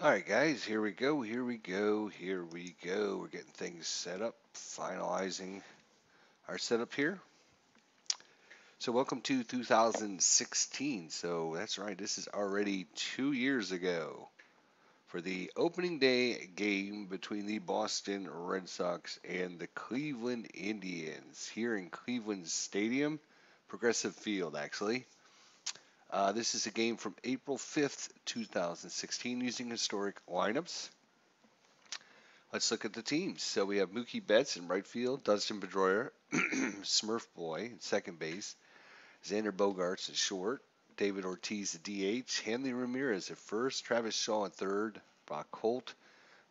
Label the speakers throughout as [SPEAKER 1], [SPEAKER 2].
[SPEAKER 1] All right, guys, here we go, here we go, here we go. We're getting things set up, finalizing our setup here. So, welcome to 2016. So, that's right, this is already 2 years ago for the opening day game between the Boston Red Sox and the Cleveland Indians here in Cleveland Stadium, Progressive Field, actually. This is a game from April 5th, 2016, using historic lineups. Let's look at the teams. So we have Mookie Betts in right field, Dustin Pedroia, Smurf Boy in second base, Xander Bogaerts in short, David Ortiz at DH, Hanley Ramirez at first, Travis Shaw in third, Brock Holt,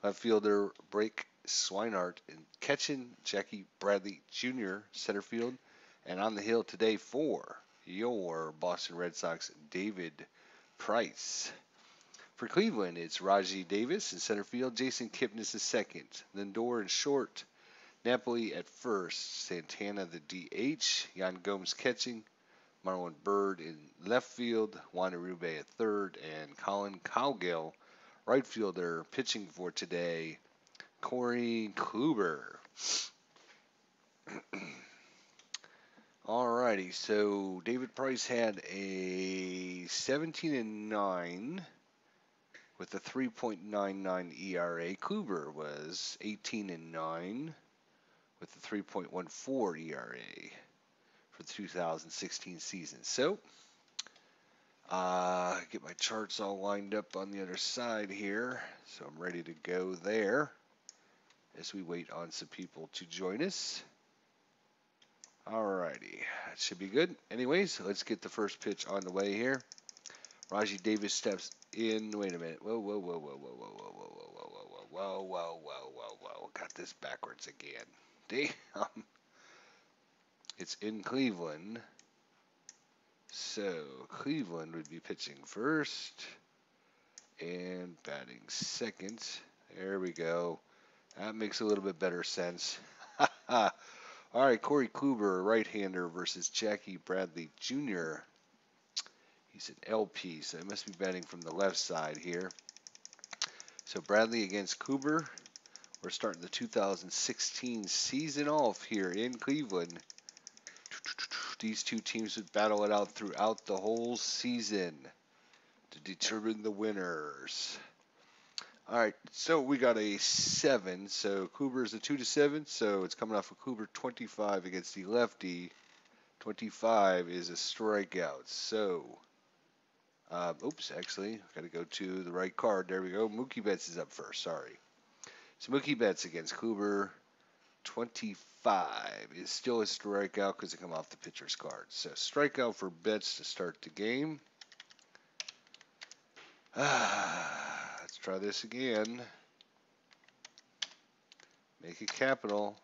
[SPEAKER 1] left fielder Blake Swinehart in catching, Jackie Bradley Jr. center field, and on the hill today for your Boston Red Sox, David Price. For Cleveland, it's Rajai Davis in center field, Jason Kipnis is second, Lindor in short, Napoli at first, Santana the DH, Yan Gomes catching, Marlon Byrd in left field, Juan Urube at third, and Colin Cowgill, right fielder, pitching for today, Corey Kluber. Alrighty, so David Price had a 17-9 with a 3.99 ERA. Kluber was 18-9 with a 3.14 ERA for the 2016 season. So, get my charts all lined up on the other side here. So I'm ready to go there as we wait on some people to join us. Alrighty, that should be good. Anyways, let's get the first pitch on the way here. Rajai Davis steps in. Wait a minute. Whoa, whoa, whoa, whoa, whoa, whoa, whoa, whoa, whoa, whoa, whoa, whoa, whoa, whoa, whoa, whoa. Got this backwards again. Damn. It's in Cleveland. So Cleveland would be pitching first and batting second. There we go. That makes a little bit better sense. All right, Corey Kluber, right-hander versus Jackie Bradley Jr. He's an LP, so he must be batting from the left side here. So Bradley against Kluber. We're starting the 2016 season off here in Cleveland. These two teams would battle it out throughout the whole season to determine the winners. All right, so we got a 7. So Kluber is a 2-7, so it's coming off of Kluber 25 against the lefty. 25 is a strikeout. So, oops, actually, got to go to the right card. There we go. Mookie Betts is up first. Sorry. So Mookie Betts against Kluber. 25 is still a strikeout because it come off the pitcher's card. So strikeout for Betts to start the game. Let's try this again. Make it capital.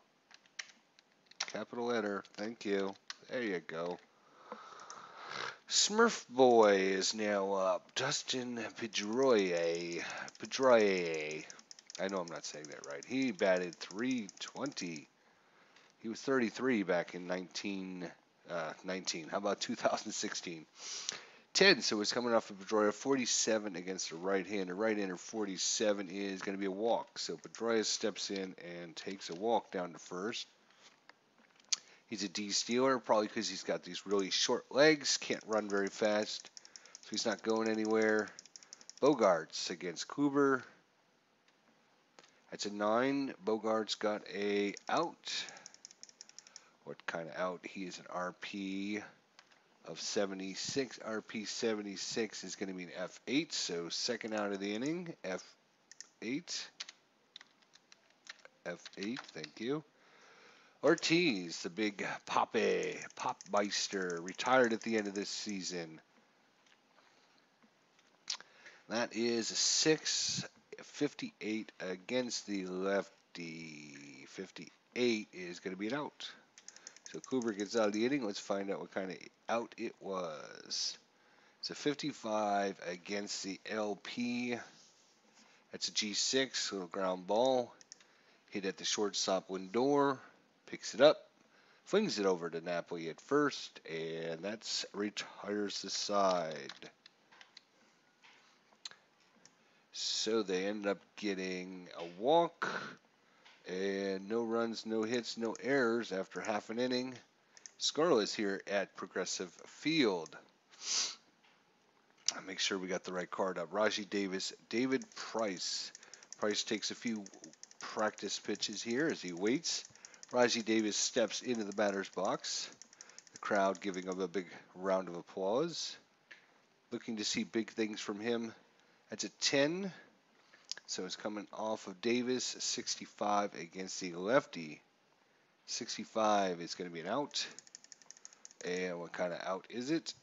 [SPEAKER 1] Capital letter. Thank you. There you go. Smurf Boy is now up. Dustin Pedroia. I know I'm not saying that right. He batted .320. He was 33 back in 19. How about 2016? 10, so it's coming off of Pedroia. 47 against a right-hander. Right-hander 47 is going to be a walk. So Pedroia steps in and takes a walk down to first. He's a D-stealer, probably because he's got these really short legs. Can't run very fast, so he's not going anywhere. Bogaerts against Kluber. That's a 9. Bogaerts got a out. What kind of out? He is an RP of 76. RP 76 is going to be an F8, so second out of the inning. F8. F8, thank you. Ortiz, the big Popmeister, retired at the end of this season. That is a 6.58 against the lefty. 58 is going to be an out. So Kluber gets out of the inning. Let's find out what kind of out it was. It's a 55 against the LP. That's a G6, little ground ball. Hit at the shortstop Lindor. Picks it up. Flings it over to Napoli at first. And that retires the side. So they ended up getting a walk and no runs, no hits, no errors after half an inning. Scoreless here at Progressive Field. I'll make sure we got the right card up. Rajai Davis, David Price. Price takes a few practice pitches here as he waits. Rajai Davis steps into the batter's box. The crowd giving him a big round of applause. Looking to see big things from him. That's a 10. So it's coming off of Davis, 65 against the lefty. 65 is going to be an out. And what kind of out is it?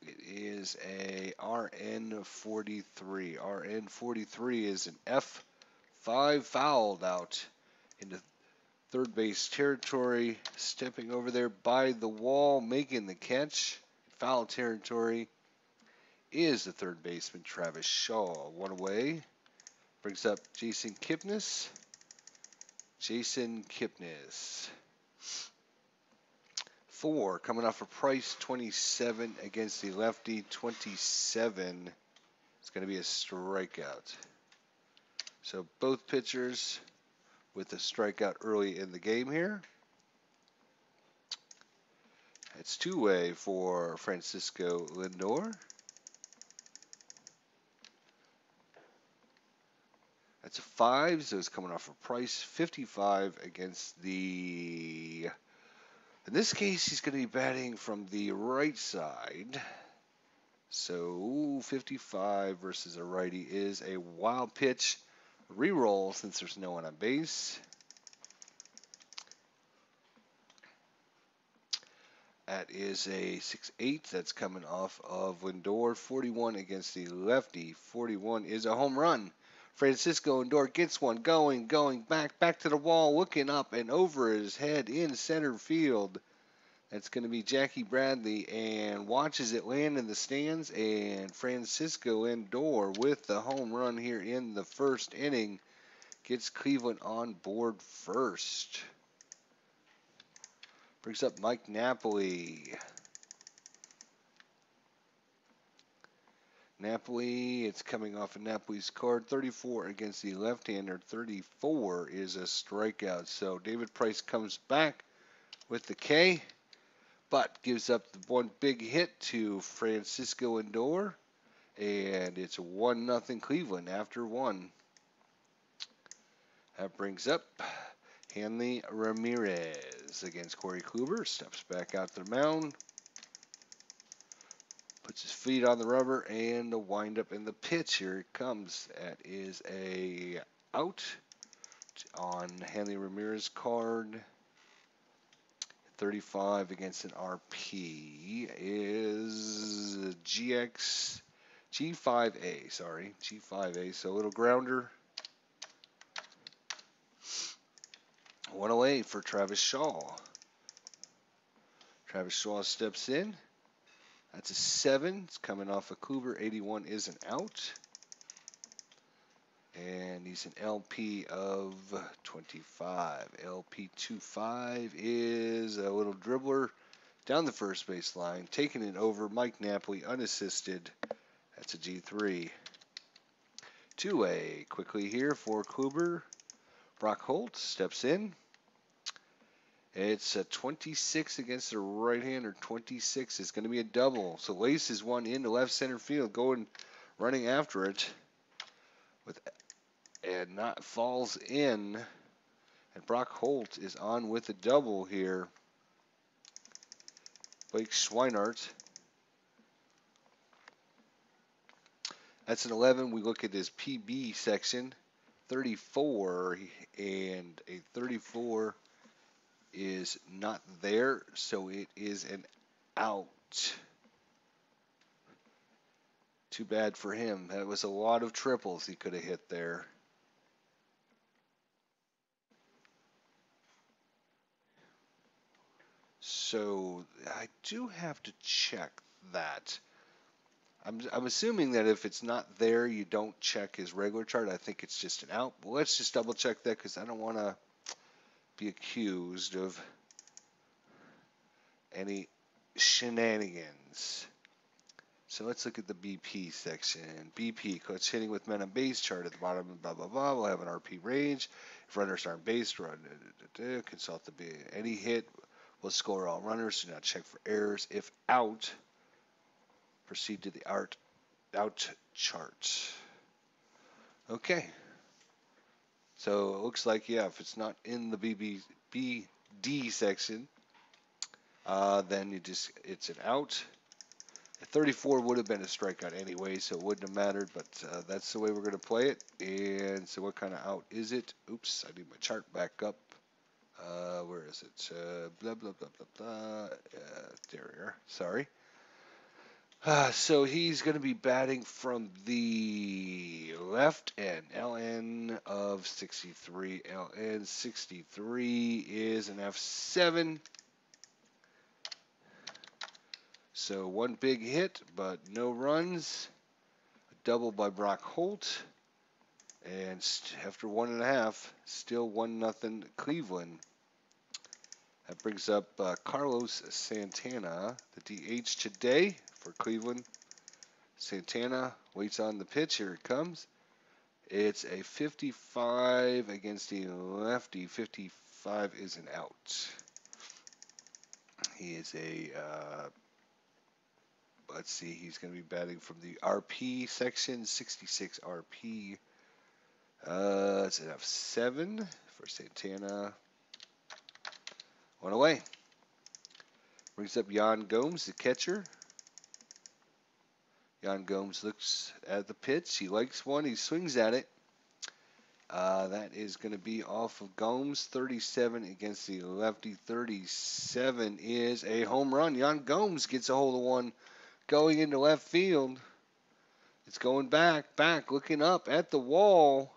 [SPEAKER 1] It is a RN43. RN43 is an F5 fouled out into third base territory. Stepping over there by the wall, making the catch. Foul territory is the third baseman, Travis Shaw. One away. Brings up Jason Kipnis. Jason Kipnis. 4 coming off a Price, 27 against the lefty. 27 is going to be a strikeout. So both pitchers with a strikeout early in the game here. It's two-way for Francisco Lindor. That's a 5, so it's coming off a Price, 55 against the... In this case, he's going to be batting from the right side. So 55 versus a righty is a wild pitch. Reroll since there's no one on base. That is a 6-8. That's coming off of Lindor. 41 against the lefty. 41 is a home run. Francisco Lindor gets one going back to the wall, looking up and over his head in center field. That's going to be Jackie Bradley, and watches it land in the stands, and Francisco Lindor with the home run here in the first inning gets Cleveland on board first. Brings up Mike Napoli. Napoli, it's coming off of Napoli's card. 34 against the left-hander. 34 is a strikeout. So David Price comes back with the K, but gives up the one big hit to Francisco Lindor. And it's 1-0 Cleveland after 1. That brings up Hanley Ramirez against Corey Kluber. Steps back out to the mound. Puts his feet on the rubber, and the windup in the pitch. Here it comes. That is a out on Hanley Ramirez card. 35 against an RP is G5A, sorry. G5A, so a little grounder. One away for Travis Shaw. Travis Shaw steps in. That's a 7. It's coming off of Kluber. 81 is an out. And he's an LP of 25. LP25 is a little dribbler down the first base line, taking it over. Mike Napoli unassisted. That's a G3. Two-way quickly here for Kluber. Brock Holt steps in. It's a 26 against the right-hander. 26 is going to be a double. So laces one into left center field, running after it, and not falls in. And Brock Holt is on with a double here. Blake Schweinart. That's an 11. We look at his PB section. 34, and a 34 is not there, so it is an out. Too bad for him. That was a lot of triples he could have hit there. So I do have to check that. I'm assuming that if it's not there, you don't check his regular chart. I think it's just an out. But let's just double check that, because I don't want to be accused of any shenanigans. So let's look at the BP section. BP, clutch hitting with men on base, chart at the bottom, blah, blah, blah. We'll have an RP range. If runners are on base, run, consult the any hit. We'll score all runners. Do not check for errors. If out, proceed to the out chart. Okay. So it looks like, yeah, if it's not in the BD section, then it's an out. 34 would have been a strikeout anyway, so it wouldn't have mattered, but that's the way we're going to play it. And so what kind of out is it? Oops, I need my chart back up. Where is it? Blah, blah, blah, blah, blah. There we are. Sorry. So he's going to be batting from the left and LN of 63. LN 63 is an F7. So one big hit, but no runs. A double by Brock Holt. And after 1.5, still 1-0 Cleveland. That brings up Carlos Santana, the DH today for Cleveland. Santana waits on the pitch. Here it comes. It's a 55 against the lefty. 55 is an out. He is a, let's see, he's going to be batting from the RP section, 66 RP. It's an F7 for Santana. One away. Brings up Yan Gomes, the catcher. Yan Gomes looks at the pitch. He likes one. He swings at it. That is going to be off of Gomes. 37 against the lefty. 37 is a home run. Yan Gomes gets a hold of one going into left field. It's going back, looking up at the wall.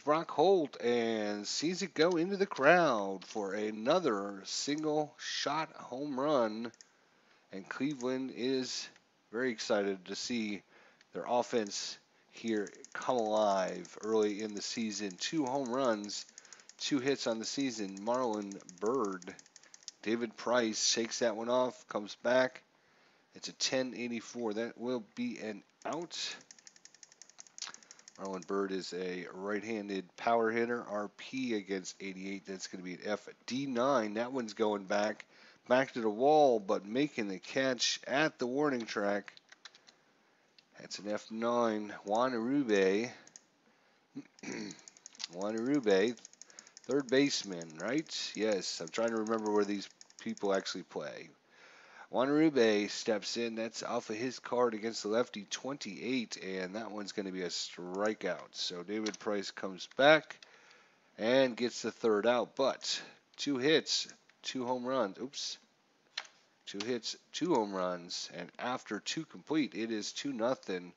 [SPEAKER 1] Brock Holt and sees it go into the crowd for another single shot home run. And Cleveland is very excited to see their offense here come alive early in the season. 2 home runs, 2 hits on the season. Marlon Byrd. David Price shakes that one off, comes back. It's a 10-84. That will be an out. Marlon Byrd is a right-handed power hitter. RP against 88. That's going to be an FD9. That one's going back to the wall, but making the catch at the warning track. That's an F9. Juan Urube. Juan Urube, third baseman, right? Yes, I'm trying to remember where these people actually play. Juan Urube steps in. That's off of his card against the lefty, 28, and that one's going to be a strikeout. So David Price comes back and gets the third out, but 2 hits, 2 home runs. Oops. 2 hits, 2 home runs, and after 2 complete, it is 2-0.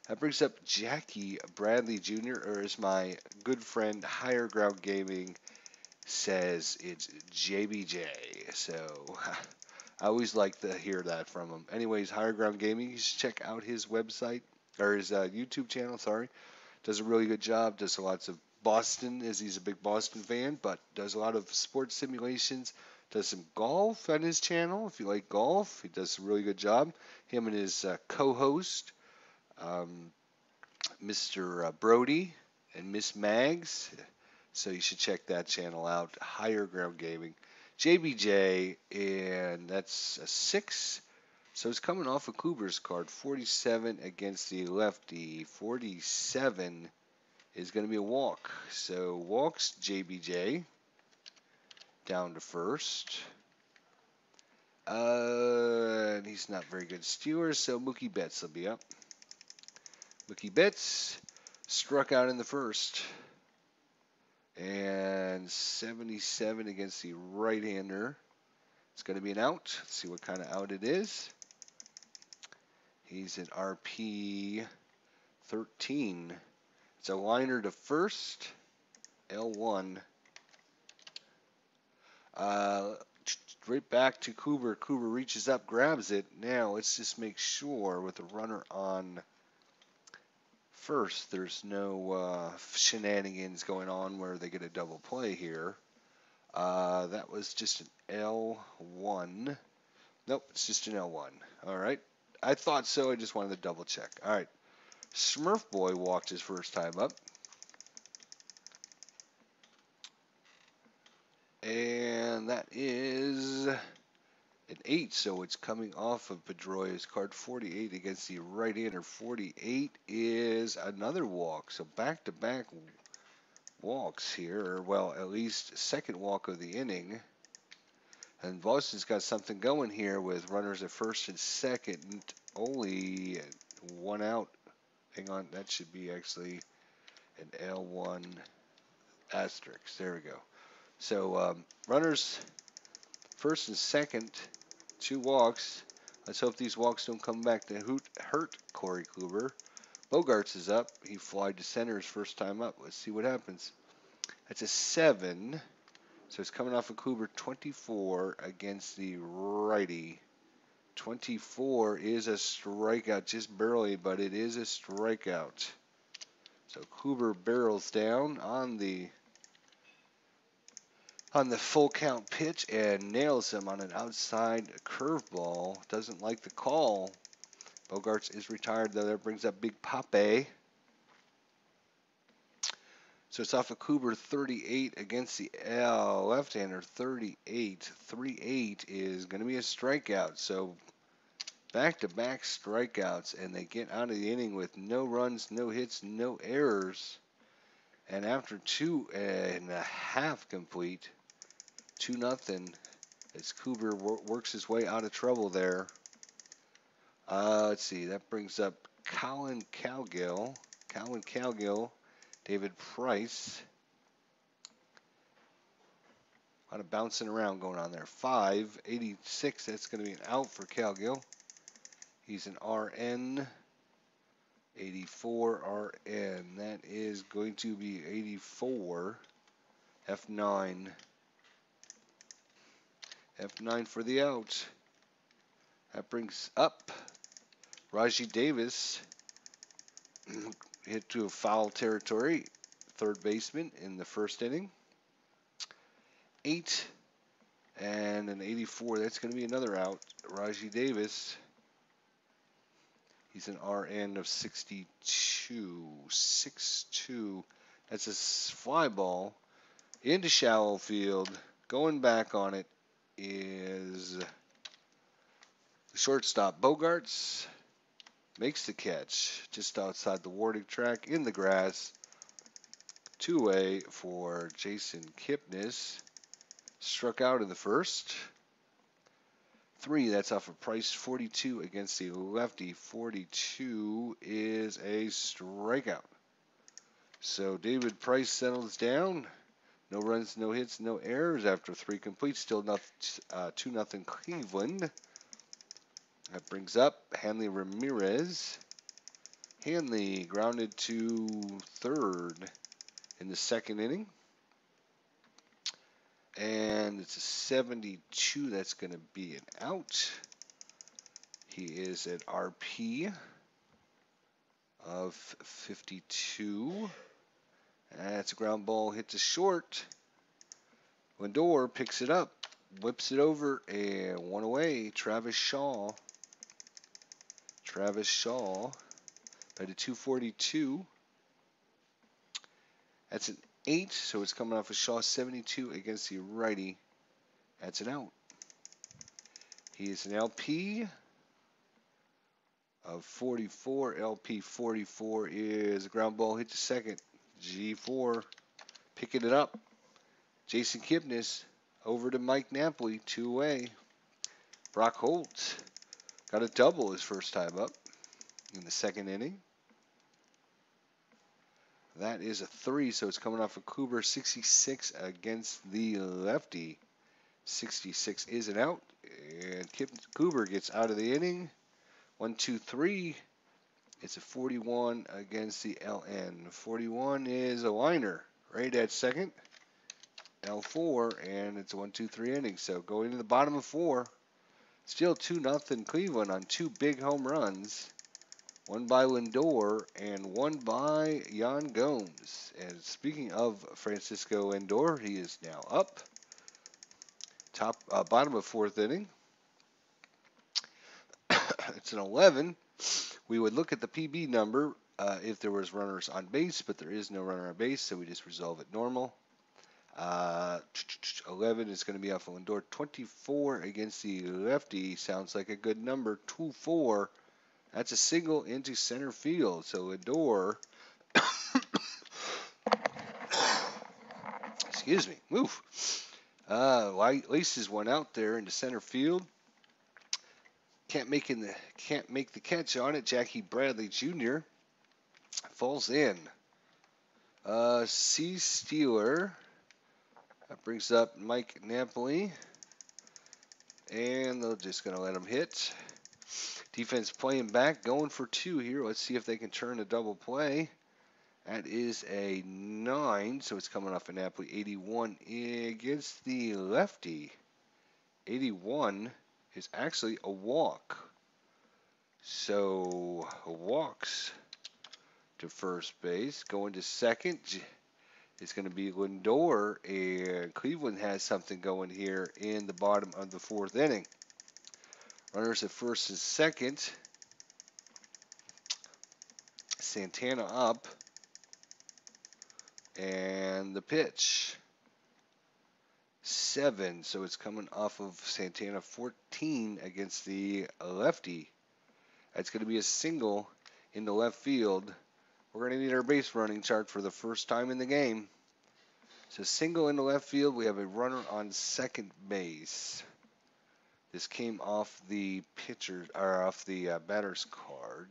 [SPEAKER 1] That brings up Jackie Bradley Jr., or as my good friend Higher Ground Gaming says, it's JBJ. So I always like to hear that from him. Anyways, Higher Ground Gaming, you should check out his website, or his YouTube channel, sorry. Does a really good job, does lots of Boston, as he's a big Boston fan, but does a lot of sports simulations. Does some golf on his channel. If you like golf, he does a really good job. Him and his co-host, Mr. Brody and Miss Mags. So you should check that channel out. Higher Ground Gaming. JBJ, and that's a 6. So it's coming off of Kluber's card. 47 against the lefty. 47 is going to be a walk. So walks JBJ. Down to first. And he's not very good stewer, so Mookie Betts will be up. Mookie Betts struck out in the first. And 77 against the right-hander. It's going to be an out. Let's see what kind of out it is. He's an RP 13. It's a liner to first. L1. Right back to Kluber. Kluber reaches up, grabs it. Now let's just make sure with the runner on first, there's no shenanigans going on where they get a double play here. That was just an L1. Nope, it's just an L1. All right. I thought so. I just wanted to double check. All right. Smurf Boy walked his first time up. And that is an 8, so it's coming off of Pedroia's card. 48 against the right-hander. 48 is another walk. So back-to-back walks here, or well, at least second walk of the inning. And Boston's got something going here with runners at first and second. Only one out. Hang on, that should be actually an L1 asterisk. There we go. So runners first and second, 2 walks. Let's hope these walks don't come back to hurt Corey Kluber. Bogarts is up. He flied to center his first time up. Let's see what happens. That's a 7. So it's coming off of Kluber. 24 against the righty. 24 is a strikeout, just barely, but it is a strikeout. So Kluber barrels down on the full count pitch and nails him on an outside curveball. Doesn't like the call. Bogarts is retired, though. That brings up Big Pape. So it's off of Kluber. 38 against the left-hander. 38. 3-8 is going to be a strikeout. So back-to-back strikeouts, and they get out of the inning with no runs, no hits, no errors. And after 2.5 complete, 2-0, as Kluber works his way out of trouble there. Let's see, that brings up Colin Cowgill, David Price. A lot of bouncing around going on there. 5-86, that's going to be an out for Cowgill. He's an RN. 84 RN. That is going to be 84. F9. F9 for the out. That brings up Raji Davis. Hit to a foul territory. Third baseman in the first inning. 8 and an 84. That's going to be another out. Raji Davis. He's an RN of 62. 6-2. That's a fly ball into shallow field. Going back on it is the shortstop. Bogarts makes the catch just outside the warning track in the grass. 2-way for Jason Kipnis. Struck out in the first. 3, that's off of Price. 42 against the lefty. 42 is a strikeout. So David Price settles down. No runs, no hits, no errors after 3 complete. Still 2-0 Cleveland. That brings up Hanley Ramirez. Hanley grounded to third in the second inning. And it's a 72. That's going to be an out. He is at RP of 52. That's a ground ball hit to short. Lindor picks it up, whips it over, and 1 away. Travis Shaw. At a 242. That's an 8, so it's coming off of Shaw. 72 against the righty. That's an out. He is an LP of 44. LP 44 is a ground ball hit to second. G4 picking it up. Jason Kipnis over to Mike Napoli. 2 away. Brock Holt got a double his first time up in the second inning. That is a 3, so it's coming off of Kluber. 66 against the lefty. 66 is an out, and Kluber gets out of the inning. 1, 2, 3. It's a 41 against the LN. 41 is a liner right at second. L4, and it's a 1, 2, 3 inning. So going to the bottom of 4. Still 2-0 Cleveland on 2 big home runs. 1 by Lindor and 1 by Yan Gomes. And speaking of Francisco Lindor, he is now up. Bottom of 4th inning. it's an 11. We would look at the PB number if there was runners on base, but there is no runner on base, so we just resolve it normal. 11 is going to be off of Lindor. 24 against the lefty sounds like a good number. 2-4. That's a single into center field. So Lindor, excuse me, move. Laces one out there into center field. Can't make the catch on it. Jackie Bradley Jr. falls in. C. Steeler. That brings up Mike Napoli. And they're just going to let him hit. Defense playing back, going for 2 here. Let's see if they can turn a double play. That is a 9, so it's coming off of Napoli. 81 against the lefty. 81 is actually a walk. So walks to first base. Going to second is going to be Lindor, and Cleveland has something going here in the bottom of the 4th inning. Runners at first and second. Santana up. And the pitch. 7, so it's coming off of Santana. 14 against the lefty. That's going to be a single in the left field. We're going to need our base running chart for the first time in the game. So single in the left field. We have a runner on second base. This came off the batter's card.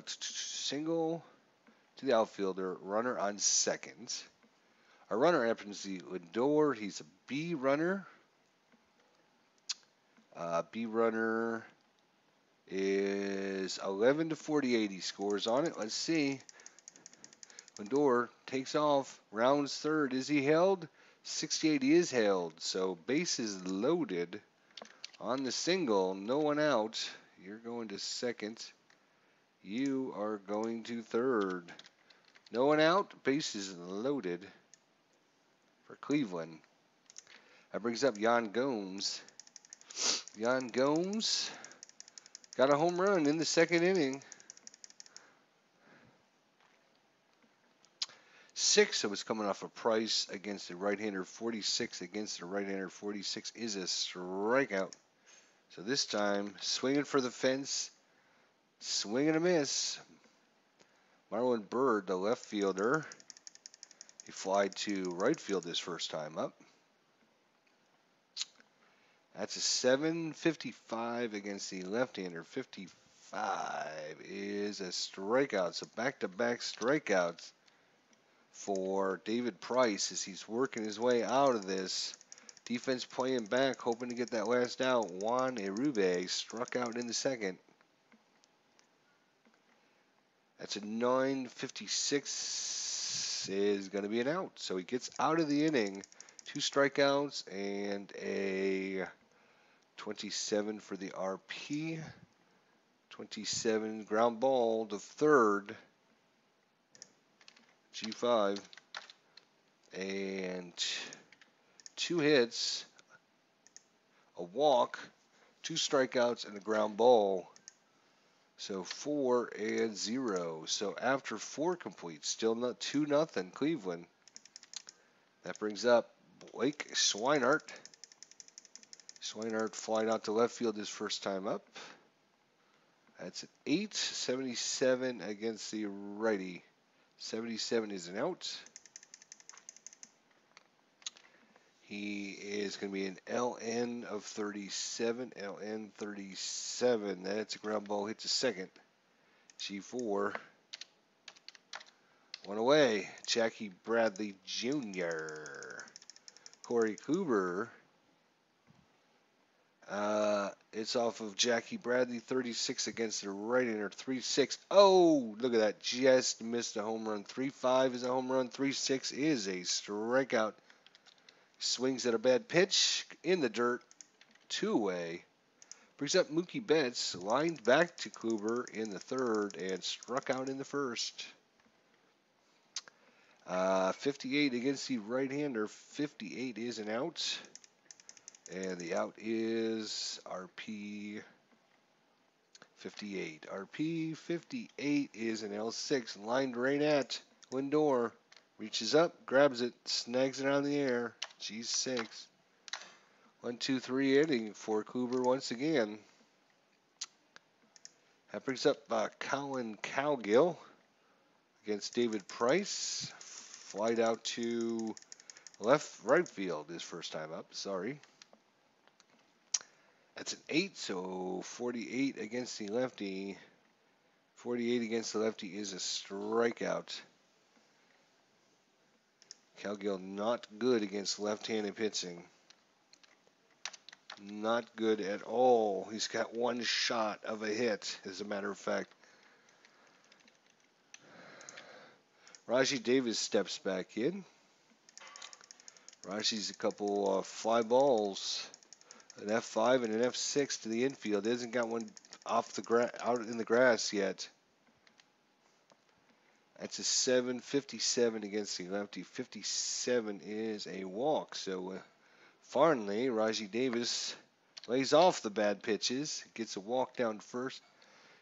[SPEAKER 1] Single to the outfielder. Runner on second. Our runner happens to be Lindor. He's a B runner. B runner is 11 to 48. He scores on it. Let's see. Lindor takes off. Rounds third. Is he held? 68. He is held. So bases loaded on the single. No one out. You're going to second. You are going to third. No one out. Bases loaded for Cleveland. That brings up Yan Gomes. Yan Gomes got a home run in the second inning. 6, so it's coming off a Price against the right-hander. 46 against the right-hander. 46 is a strikeout. So this time, swinging for the fence, swing and a miss. Marlon Byrd, the left fielder, he flied to right field his first time up. That's a 7.55 against the left-hander. 55 is a strikeout. So back-to-back strikeouts for David Price as he's working his way out of this. Defense playing back, hoping to get that last out. Juan Urube struck out in the second. That's a 9.56 is going to be an out. So he gets out of the inning. 2 strikeouts and a 27 for the RP. 27 ground ball to third. G5. And 2 hits, a walk, 2 strikeouts, and a ground ball. So 4-0. So after 4 completes, still not 2-0 Cleveland. That brings up Blake Swinehart. Swinehart flying out to left field his first time up. That's an 8.77 against the righty. 77 is an out. He is going to be an LN of 37. LN 37. That's a ground ball. Hits a second. G4. 1 away. Jackie Bradley Jr. Corey Kluber. It's off of Jackie Bradley. 36 against the right-hander. 3-6. Oh, look at that. Just missed a home run. 3-5 is a home run. 3-6 is a strikeout. Swings at a bad pitch in the dirt. 2 away. Brings up Mookie Betts. Lined back to Kluber in the third and struck out in the first. 58 against the right-hander. 58 is an out. And the out is RP 58. RP 58 is an L6 lined right at Lindor. Reaches up, grabs it, snags it out of the air. G6. 1-2-3 inning for Kluber once again. That brings up Colin Cowgill against David Price. Flight out to right field his first time up. Sorry. That's an 8, so 48 against the lefty. 48 against the lefty is a strikeout. Cowgill not good against left-handed pitching. Not good at all. He's got one shot of a hit, as a matter of fact. Rajai Davis steps back in. Raji's a couple fly balls. An F5 and an F6 to the infield. He hasn't got one off the out in the grass yet. That's a 7.57 against the lefty. 57 is a walk. So finally, Rajai Davis lays off the bad pitches. Gets a walk down first.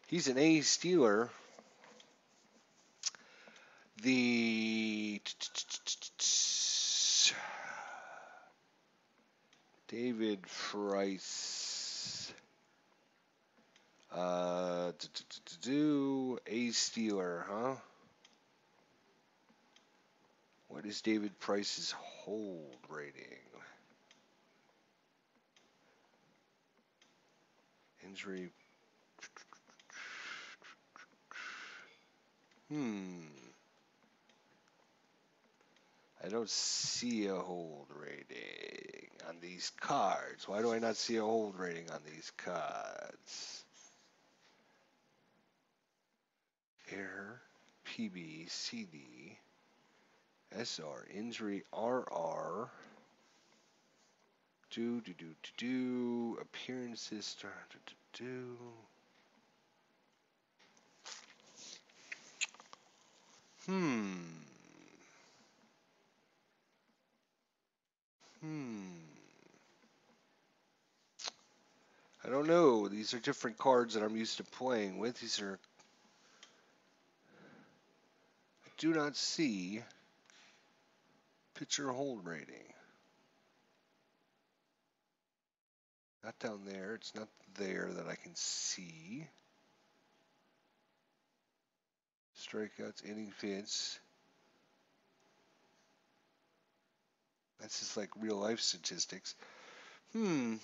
[SPEAKER 1] He's an A stealer. The David Price A stealer, huh? What is David Price's hold rating? Injury. I don't see a hold rating on these cards. Why do I not see a hold rating on these cards? Error, PB, CD, SR, injury, RR, appearances, I don't know. These are different cards that I'm used to playing with. These are... I do not see pitcher hold rating. Not down there. It's not there that I can see. Strikeouts, inning hits. That's just like real life statistics. Well,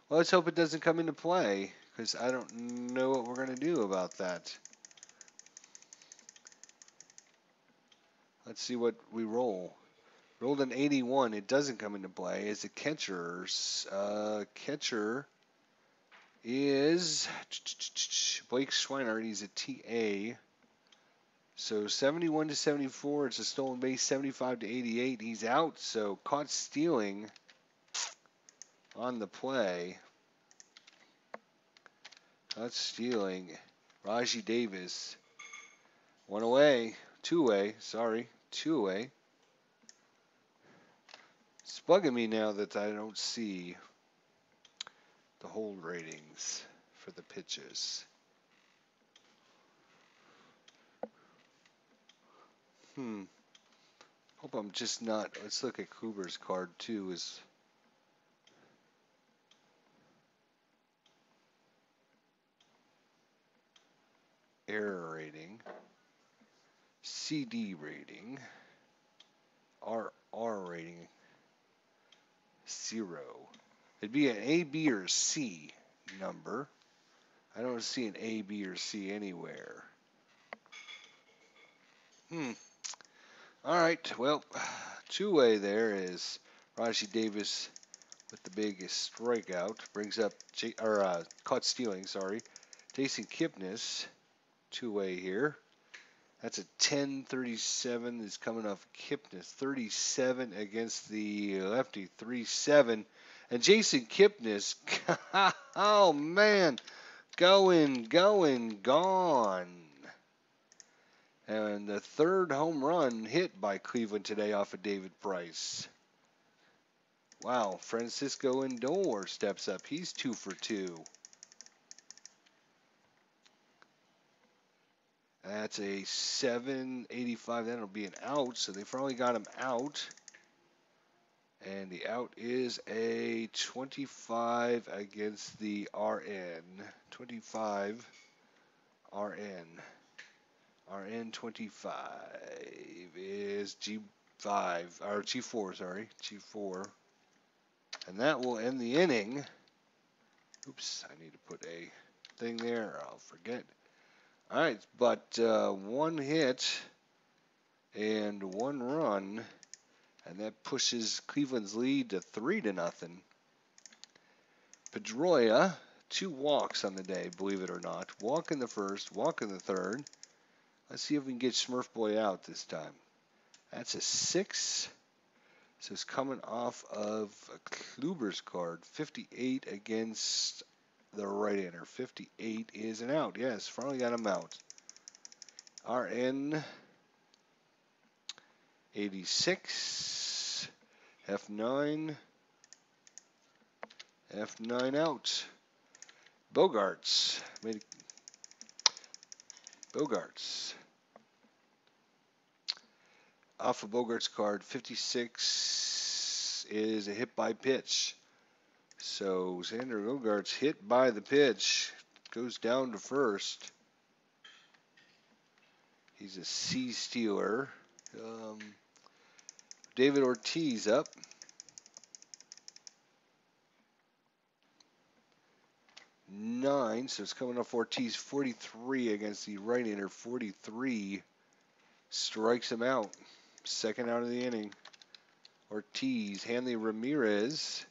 [SPEAKER 1] let's hope it doesn't come into play, because I don't know what we're going to do about that. Let's see what we roll. Rolled an 81. It doesn't come into play. As a catcher's catcher is Blake Schweinert. He's a TA. So 71 to 74. It's a stolen base. 75 to 88. He's out. So caught stealing on the play. Caught stealing. Rajai Davis. One away. Two away. Sorry. Two away. It's bugging me now that I don't see the hold ratings for the pitches. Hope I'm just not. Let's look at Kluber's card too. Is error rating, CD rating, RR rating, 0. It'd be an A, B, or C number. I don't see an A, B, or C anywhere. All right, well, two-way there is Rajai Davis with the biggest strikeout. Brings up, caught stealing, sorry. Jason Kipnis, two-way here. That's a 10-37 is coming off Kipnis. 37 against the lefty, 3-7. And Jason Kipnis, oh man, going, gone. And the third home run hit by Cleveland today off of David Price. Wow, Francisco Lindor steps up. He's 2 for 2. That's a 785. That'll be an out, so they finally got him out. And the out is a 25 against the RN. 25 RN. RN 25 is G5, or G4, sorry. G4. And that will end the inning. Oops, I need to put a thing there, or I'll forget. All right, but one hit and one run, and that pushes Cleveland's lead to 3-0. Pedroia, 2 walks on the day, believe it or not. Walk in the first, walk in the third. Let's see if we can get Smurf Boy out this time. That's a 6. So it's coming off of Kluber's card. 58 against the right-hander. 58 is an out. Yes, finally got him out. RN 86. F9. F9 out. Bogarts. Bogarts. Off of Bogart's card, 56 is a hit by pitch. So Xander Bogart's hit by the pitch. Goes down to first. He's a C stealer. David Ortiz up. 9, so it's coming off Ortiz. 43 against the right-hander. 43 strikes him out. Second out of the inning. Ortiz, Hanley Ramirez.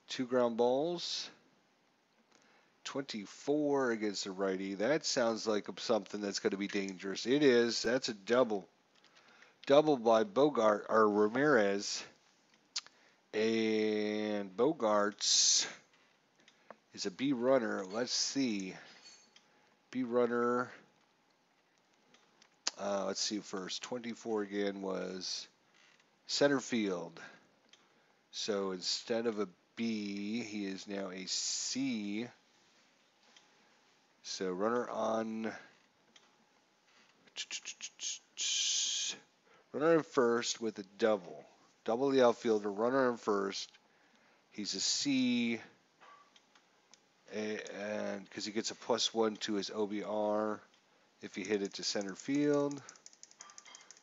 [SPEAKER 1] 2 ground balls. 24 against the righty. That sounds like something that's going to be dangerous. It is. That's a double. Double by Bogart or Ramirez. And Bogarts is a B runner. Let's see. B runner. Let's see first. 24 again was center field. So instead of a B, he is now a C. So runner on first with a double. Double the outfielder, runner on first. He's a C, and because he gets a +1 to his OBR if he hit it to center field.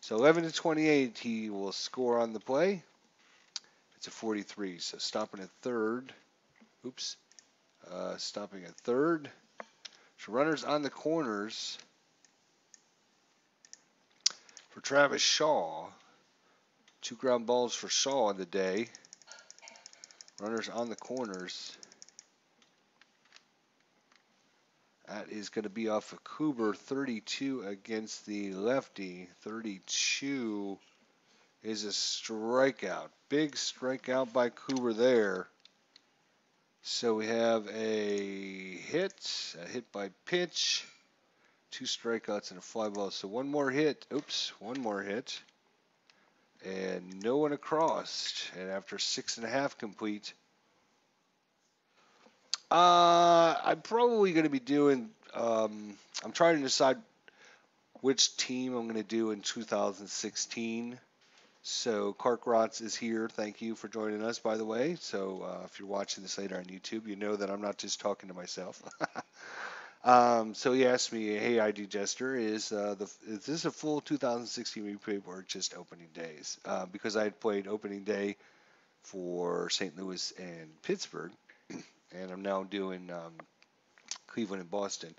[SPEAKER 1] So 11-28, he will score on the play. It's a 43, so stopping at third. Oops. Stopping at third. So runners on the corners for Travis Shaw. 2 ground balls for Shaw on the day. Runners on the corners. That is going to be off of Kluber. 32 against the lefty. 32 is a strikeout. Big strikeout by Kluber there. So we have a hit by pitch, 2 strikeouts and a fly ball. So one more hit. Oops, one more hit. And no one across. And after 6.5 complete, I'm probably going to be doing, I'm trying to decide which team I'm going to do in 2016. So Karkrotz is here. Thank you for joining us, by the way. So if you're watching this later on YouTube, you know that I'm not just talking to myself. So he asked me, hey, ID Jester, is this a full 2016 replay or just opening days? Because I had played opening day for St. Louis and Pittsburgh, and I'm now doing Cleveland and Boston.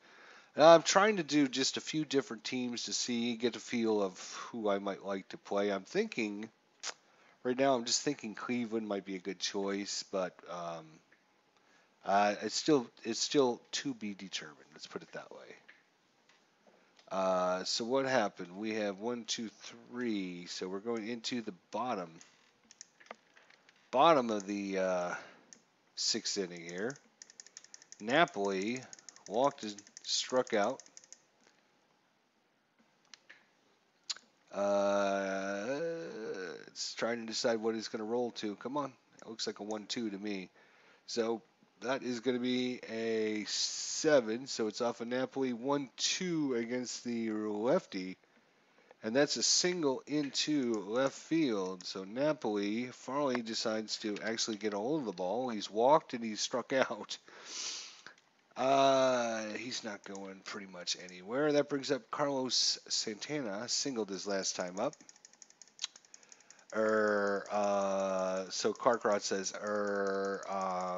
[SPEAKER 1] I'm trying to do just a few different teams to get a feel of who I might like to play. I'm thinking, right now I'm just thinking Cleveland might be a good choice, but it's still to be determined. Let's put it that way. So what happened? We have 1, 2, 3. So we're going into the bottom of the 6th inning here. Napoli walked and struck out. It's trying to decide what it's going to roll to. Come on. It looks like a 1-2 to me. So that is going to be a 7, so it's off of Napoli. 1-2 against the lefty, and that's a single into left field. So Napoli, Farley decides to actually get a hold of the ball. He's walked and he's struck out. He's not going pretty much anywhere. That brings up Carlos Santana, singled his last time up. So Carcrot says, I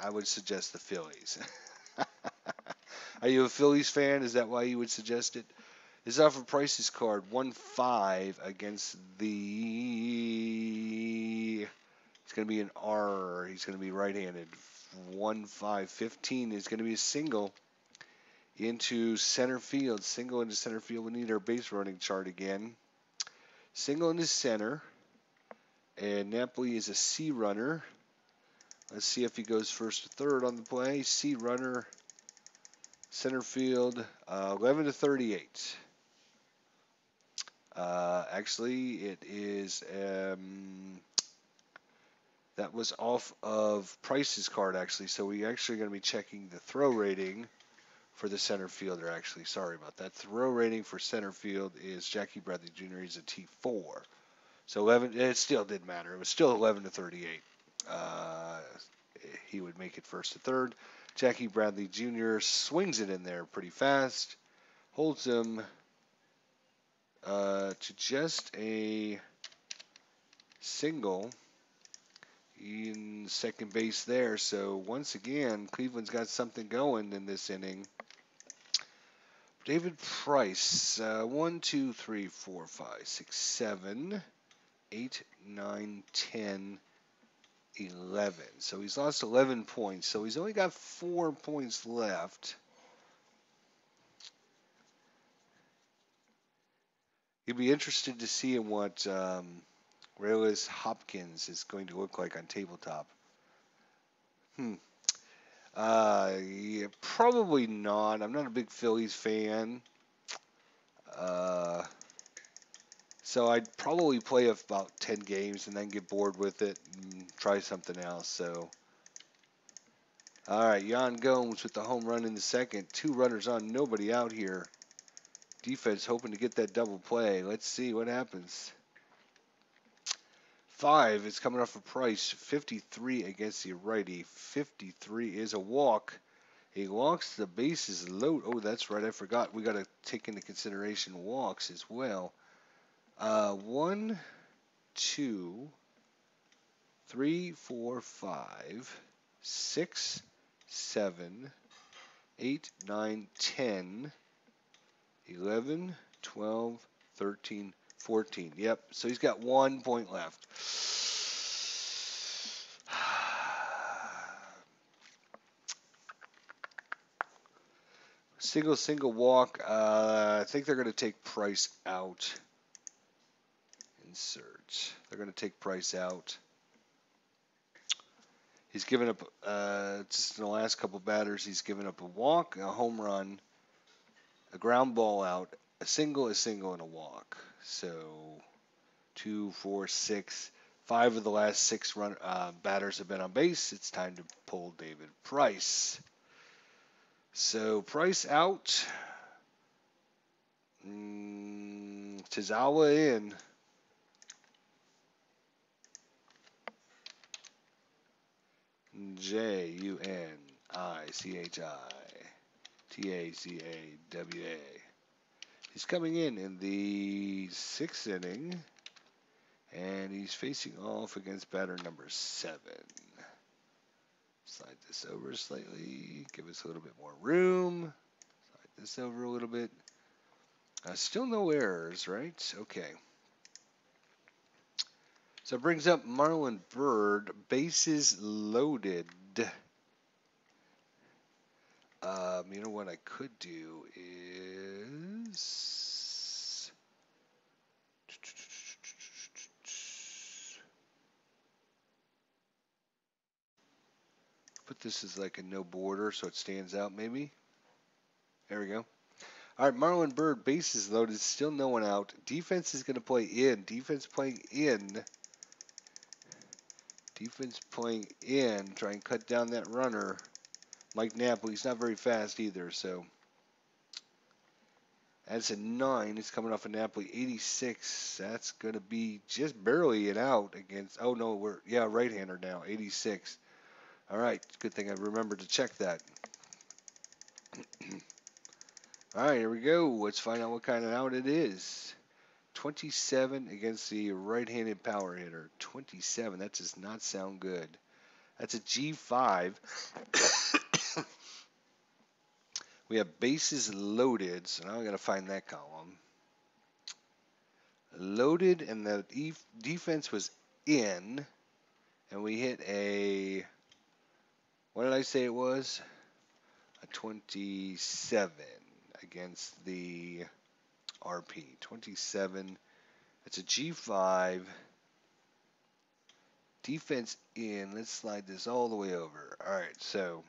[SPEAKER 1] would suggest the Phillies. Are you a Phillies fan? Is that why you would suggest it? His offer prices card 1-5 against the. It's going to be an R. He's going to be right-handed. 1-5-15 is going to be a single into center field. Single into center field. We need our base running chart again. Single into center. And Napoli is a C runner. Let's see if he goes first or third on the play. C runner, center field, 11-38. Actually, it is that was off of Price's card actually. So we actually going to be checking the throw rating for the center fielder. Actually, sorry about that. Throw rating for center field is Jackie Bradley Jr. He's a T4. So 11. It still didn't matter. It was still 11-38. He would make it first to third. Jackie Bradley Jr. swings it in there pretty fast, holds him to just a single in second base there. So once again, Cleveland's got something going in this inning. David Price, 1, 2, 3, 4, 5, 6, 7, 8, 9, 10, 11. So he's lost 11 points. So he's only got 4 points left. You'd be interested to see in what Reyes Hopkins is going to look like on tabletop. Yeah, probably not. I'm not a big Phillies fan. So I'd probably play about 10 games and then get bored with it and try something else. So, all right, Yan Gomes with the home run in the second. 2 runners on, nobody out here. Defense hoping to get that double play. Let's see what happens. 5 is coming off a Price. 53 against the righty. 53 is a walk. He walks, the bases load. Oh, that's right. I forgot. We got to take into consideration walks as well. 1, 2, 3, 4, 5, 6, 7, 8, 9, 10, 11, 12, 13, 14. Yep. So he's got 1 point left. Single walk. I think they're going to take Price out. Insert. They're going to take Price out. He's given up, just in the last couple batters, he's given up a walk, a home run, a ground ball out, a single, and a walk. So 2, 4, 6, 5 of the last 6 batters have been on base. It's time to pull David Price. So Price out. Tazawa in. JunichiTazawa. He's coming in the 6th inning, and he's facing off against batter number 7. Slide this over slightly, give us a little bit more room. Slide this over a little bit. Still no errors, right? Okay. So it brings up Marlon Byrd, bases loaded. You know what I could do is put this as like a no border so it stands out maybe. There we go. All right, Marlon Byrd, bases loaded, still no one out. Defense is going to play in. Defense playing in. Defense playing in, try and cut down that runner. Mike Napoli's not very fast either, so. That's a 9. He's coming off a Napoli 86. That's going to be just barely an out against. Oh, no, right-hander now, 86. All right, good thing I remembered to check that. All right, here we go. Let's find out what kind of out it is. 27 against the right-handed power hitter. 27. That does not sound good. That's a G5. We have bases loaded, so now I got to find that column. Loaded, and the defense was in, and we hit a. What did I say it was? A 27 against the RP. 27. It's a G5. Defense in. Let's slide this all the way over. All right, so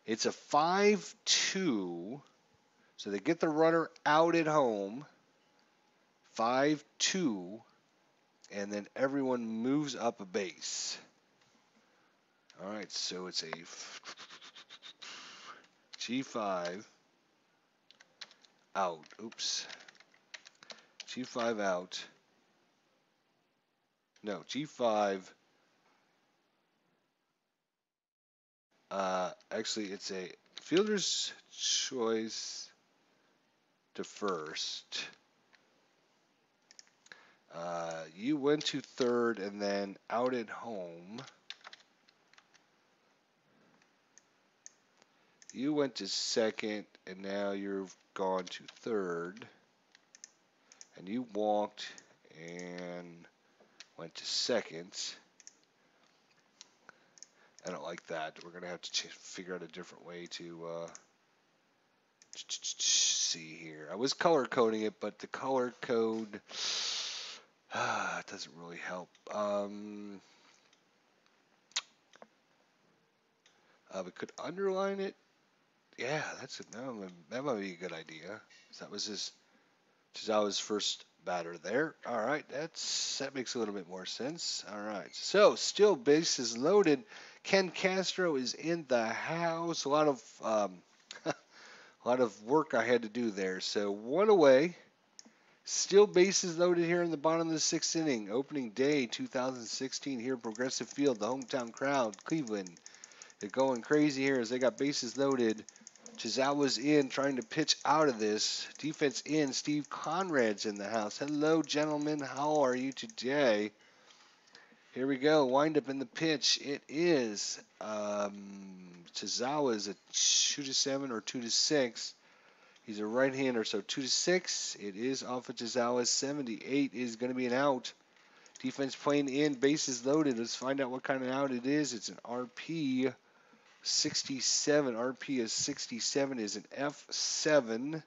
[SPEAKER 1] it's a 5-2. So they get the runner out at home. 5-2. And then everyone moves up a base. All right, so it's a G5 out. Oops. G5 out. No, G5. Actually, it's a fielder's choice to first. You went to third and then out at home. You went to second and now you've gone to third. And you walked and went to second. I don't like that. We're going to have to figure out a different way to see here. I was color coding it, but the color code doesn't really help. We could underline it. Yeah, that might be a good idea. So that was Chizawa's first batter there. All right, that makes a little bit more sense. All right, so still bases loaded. Ken Castro is in the house. A lot of work I had to do there. So one away. Still bases loaded here in the bottom of the 6th inning. Opening day 2016 here at Progressive Field. The hometown crowd, Cleveland, they're going crazy here as they got bases loaded. Chizawa's in, trying to pitch out of this. Defense in. Steve Conrad's in the house. Hello, gentlemen. How are you today? Here we go. Wind up in the pitch. It is Chizawa is a 2-7 or 2-6. He's a right-hander, so 2-6. It is off of Chizawa. 78 is going to be an out. Defense playing in, bases loaded. Let's find out what kind of out it is. It's an RP 67. RP is 67 is an F7.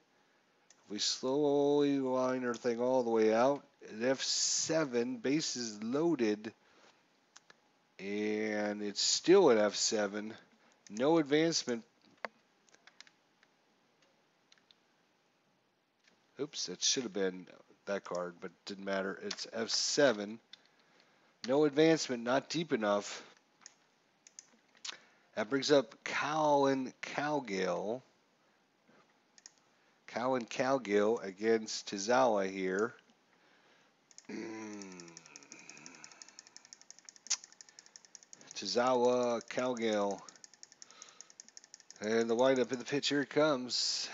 [SPEAKER 1] We slowly line our thing all the way out. An F7, bases loaded, and it's still an F7. No advancement. Oops, that should have been that card, but it didn't matter. It's F7. No advancement, not deep enough. That brings up Colin Cowgill. Colin Cowgill against Chizawa here. Chizawa, Cowgill. And the windup in the pitch, here it comes.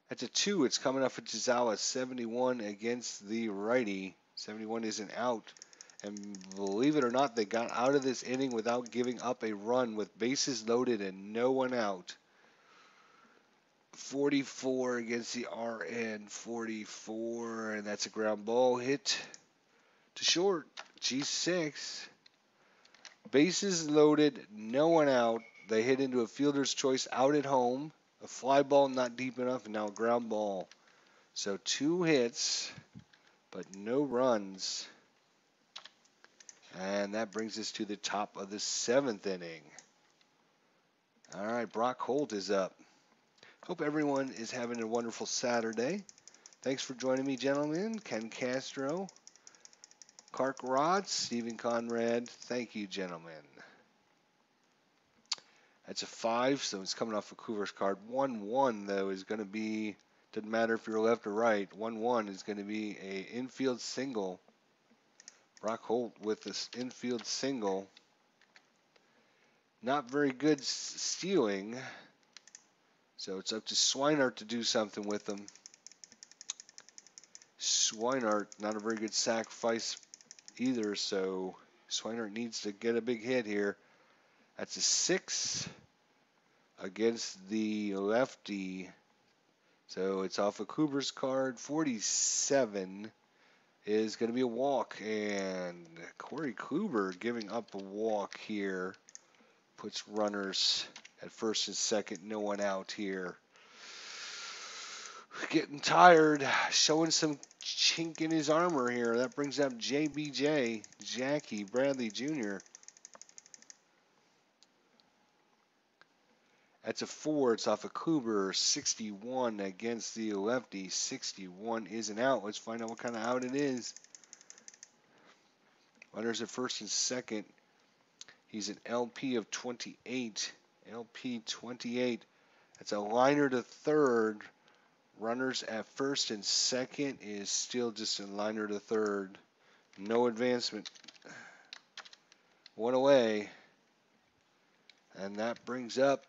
[SPEAKER 1] That's a 2. It's coming up for Chizawa. 71 against the righty. 71 is an out. And believe it or not, they got out of this inning without giving up a run with bases loaded and no one out. 44 against the RN. 44, and that's a ground ball hit to short. G6. Bases loaded, no one out. They hit into a fielder's choice out at home. A fly ball not deep enough, and now a ground ball. So 2 hits, but no runs. And that brings us to the top of the 7th inning. All right, Brock Holt is up. Hope everyone is having a wonderful Saturday. Thanks for joining me, gentlemen. Ken Castro. Rod, Stephen Conrad. Thank you, gentlemen. That's a 5, so it's coming off a Kluber's card. 1-1, though, is going to be, doesn't matter if you're left or right, 1-1 is going to be a infield single. Brock Holt with this infield single. Not very good stealing, so it's up to Swinehart to do something with them. Swinehart, not a very good sacrifice either, so Swinehart needs to get a big hit here. That's a 6 against the lefty. So it's off of Kluber's card. 47 is going to be a walk. And Corey Kluber giving up a walk here. Puts runners at first and second. No one out here. Getting tired. Showing some chink in his armor here. That brings up JBJ, Jackie Bradley Jr. That's a 4. It's off of Kluber. 61 against the lefty. 61 is an out. Let's find out what kind of out it is. Runners at first and second. He's an LP of 28. LP 28. That's a liner to third. Runners at first and second is still just a liner to third. No advancement. One away. And that brings up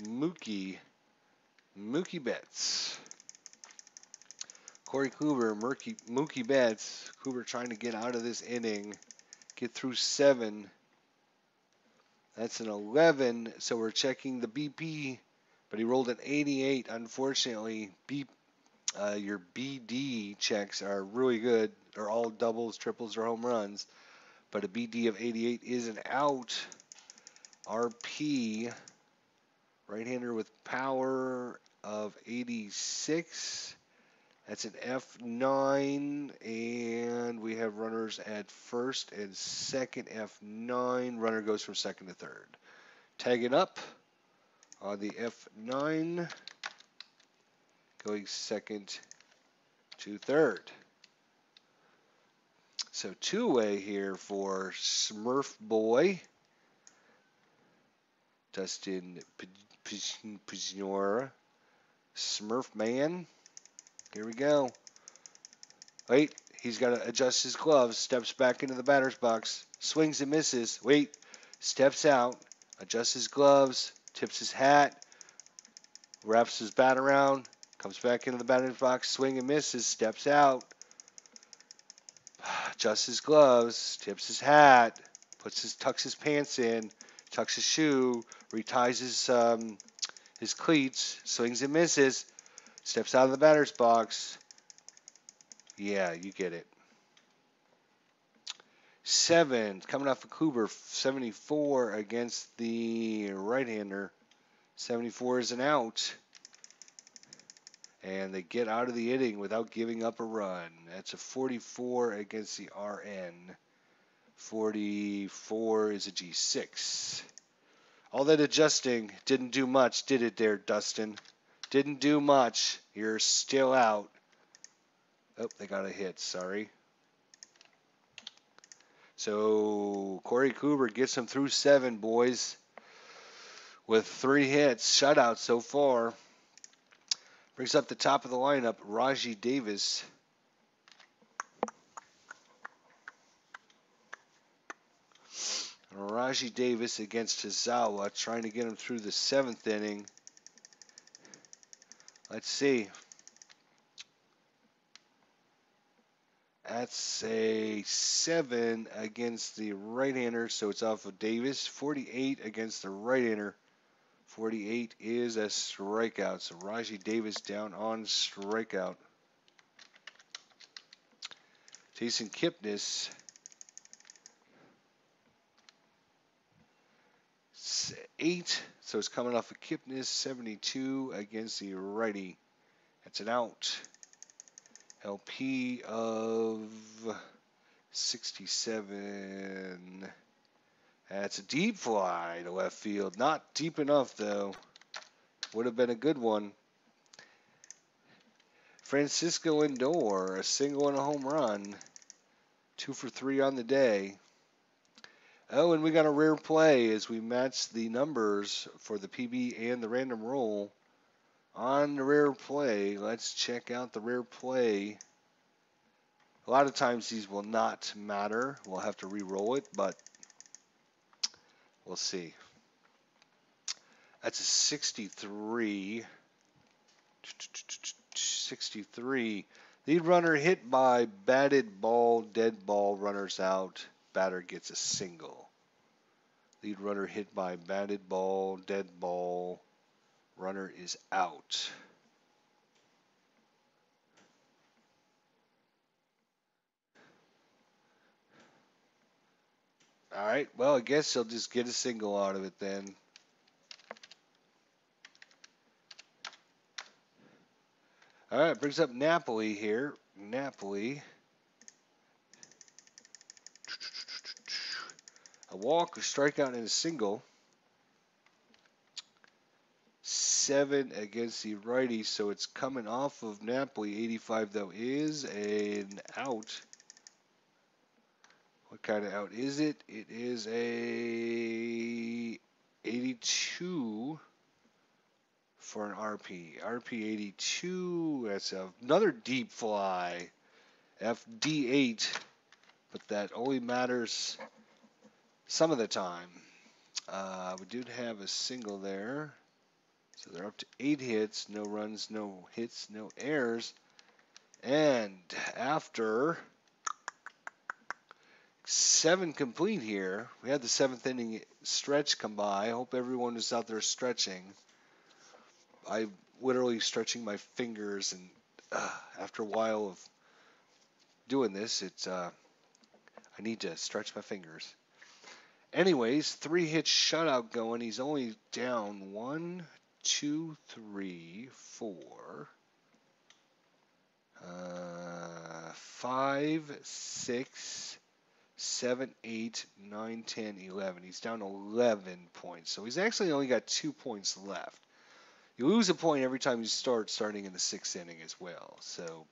[SPEAKER 1] Mookie Betts. Corey Kluber, Mookie Betts. Kluber trying to get out of this inning. Get through 7. That's an 11. So we're checking the BP. But he rolled an 88. Unfortunately, your BD checks are really good. They're all doubles, triples, or home runs. But a BD of 88 is an out. RP. Right-hander with power of 86. That's an F9, and we have runners at first and second. F9, runner goes from second to third. Tag it up on the F9, going second to third. So two-way here for Smurf Boy. Dustin Pujnora. Smurf Man. Here we go. Wait, he's got to adjust his gloves. Steps back into the batter's box. Swings and misses. Wait, steps out. Adjusts his gloves. Tips his hat. Wraps his bat around. Comes back into the batter's box. Swing and misses. Steps out. Adjusts his gloves. Tips his hat. Tucks his pants in. Tucks his shoe. Reties his cleats. Swings and misses. Steps out of the batter's box. Yeah, you get it. 7, coming off of Kluber, 74 against the right-hander. 74 is an out. And they get out of the inning without giving up a run. That's a 44 against the RN. 44 is a G6. All that adjusting didn't do much, did it there, Dustin? Didn't do much. You're still out. Oh, they got a hit. Sorry. So Corey Kluber gets him through 7, boys, with 3 hits. Shutout so far. Brings up the top of the lineup, Raji Davis. Raji Davis against Tazawa, trying to get him through the 7th inning. Let's see. That's a 7 against the right-hander, so it's off of Davis. 48 against the right-hander. 48 is a strikeout, so Raji Davis down on strikeout. Jason Kipnis. 8, so it's coming off of Kipnis. 72 against the righty. That's an out. LP of 67. That's a deep fly to left field. Not deep enough, though. Would have been a good one. Francisco Lindor, a single and a home run. 2 for 3 on the day. Oh, and we got a rare play as we match the numbers for the PB and the random roll on the rare play. Let's check out the rare play. A lot of times these will not matter. We'll have to re-roll it, but we'll see. That's a 63. 63. Lead runner hit by batted ball, dead ball, runners out. Batter gets a single. Lead runner hit by batted ball, dead ball, runner is out. All right, well, I guess he'll just get a single out of it then. All right, brings up Napoli here. Napoli. A walk, a strikeout, and a single. 7 against the righty, so it's coming off of Napoli. 85, though, is an out. What kind of out is it? It is a 82 for an RP. RP 82, that's another deep fly. FD8, but that only matters some of the time. We did have a single there. So they're up to 8 hits, no runs, no hits, no errors. And after 7 complete here, we had the 7th inning stretch come by. I hope everyone was out there stretching. I'm literally stretching my fingers, and after a while of doing this, I need to stretch my fingers. Anyways, 3-hit shutout going. He's only down 1, 2, 3, 4, 5, 6, 7, 8, 9, 10, 11. He's down 11 points. So he's actually only got 2 points left. You lose a point every time you starting in the 6th inning as well. So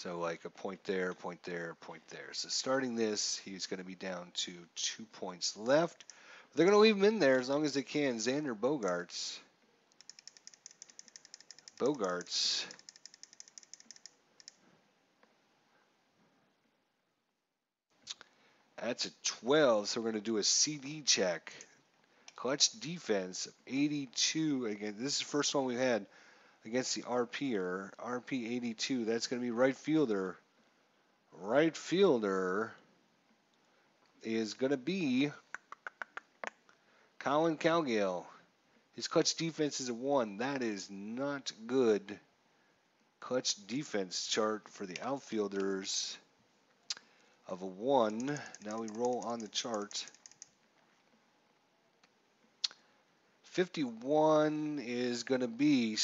[SPEAKER 1] like a point there, point there, point there. So starting this, he's going to be down to 2 points left. They're going to leave him in there as long as they can. Xander Bogaerts. That's a 12, so we're going to do a CD check. Clutch defense of 82. Again, this is the first one we've had against the RP'er. RP 82, that's going to be right fielder. Right fielder is going to be Colin Cowgill. His clutch defense is a 1. That is not good. Clutch defense chart for the outfielders of a 1. Now we roll on the chart. 51 is going to be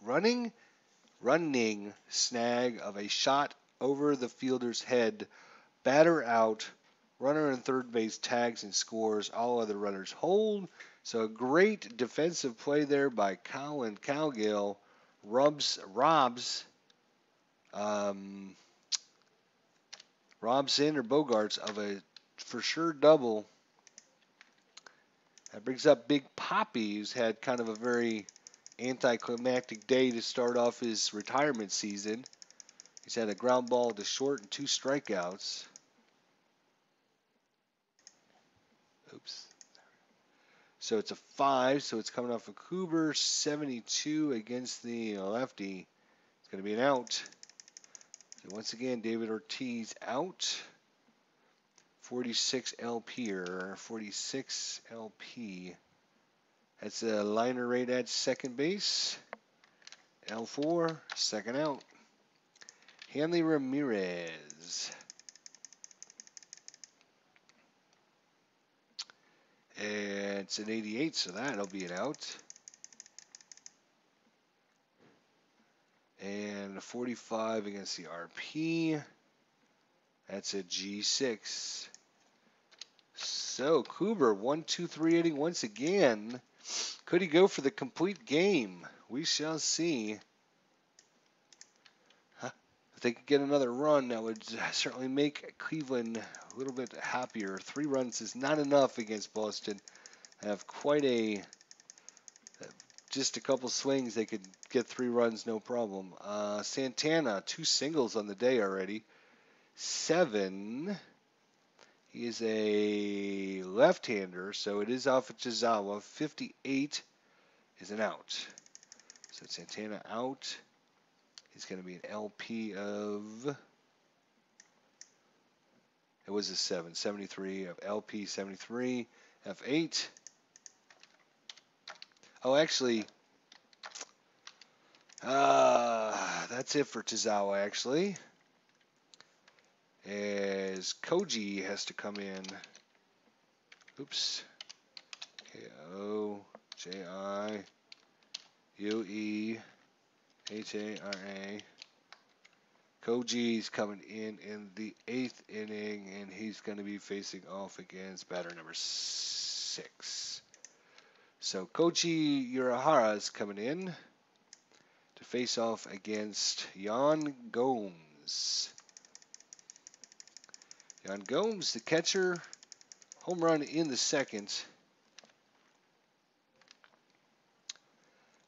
[SPEAKER 1] running snag of a shot over the fielder's head. Batter out. Runner in third base tags and scores. All other runners hold. So a great defensive play there by Colin Cowgill. Robs Xander Bogaerts of a for sure double. That brings up Big Poppy, who's had kind of a very anticlimactic day to start off his retirement season. He's had a ground ball to short and 2 strikeouts. Oops. So it's a 5, so it's coming off of Kluber, 72 against the lefty. It's going to be an out. So once again, David Ortiz out. 46 LP or 46 LP. That's a liner rate at second base. L4, second out. Hanley Ramirez. And it's an 88, so that'll be an out. And a 45 against the RP. That's a G6. So Kluber, 1-2-3 inning once again. Could he go for the complete game? We shall see. they could get another run, that would certainly make Cleveland a little bit happier. 3 runs is not enough against Boston. They have quite just a couple swings. They could get 3 runs, no problem. Santana, 2 singles on the day already. 7. He is a left-hander, so it is off of Chizawa. 58 is an out. So Santana out. He's going to be an LP of, it was a 7, 73 of LP 73, F8. Oh, actually, that's it for Chizawa, actually. As Koji has to come in. Oops. K-O-J-I-U-E-H-A-R-A. Koji's coming in the 8th inning, and he's going to be facing off against batter number 6. So Koji Urahara is coming in to face off against Yan Gomes. Yan Gomes, the catcher, home run in the 2nd.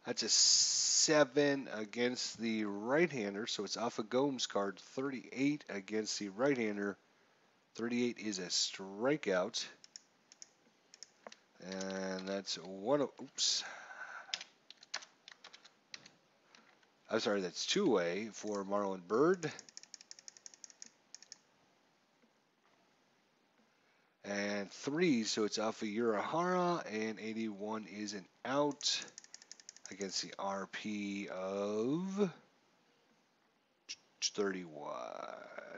[SPEAKER 1] That's a 7 against the right-hander, so it's off a Gomes card. 38 against the right-hander. 38 is a strikeout. And that's one. Oops. I'm sorry, that's 2-way for Marlon Byrd. And 3, so it's off of Urahara, and 81 is an out against the RP of 31.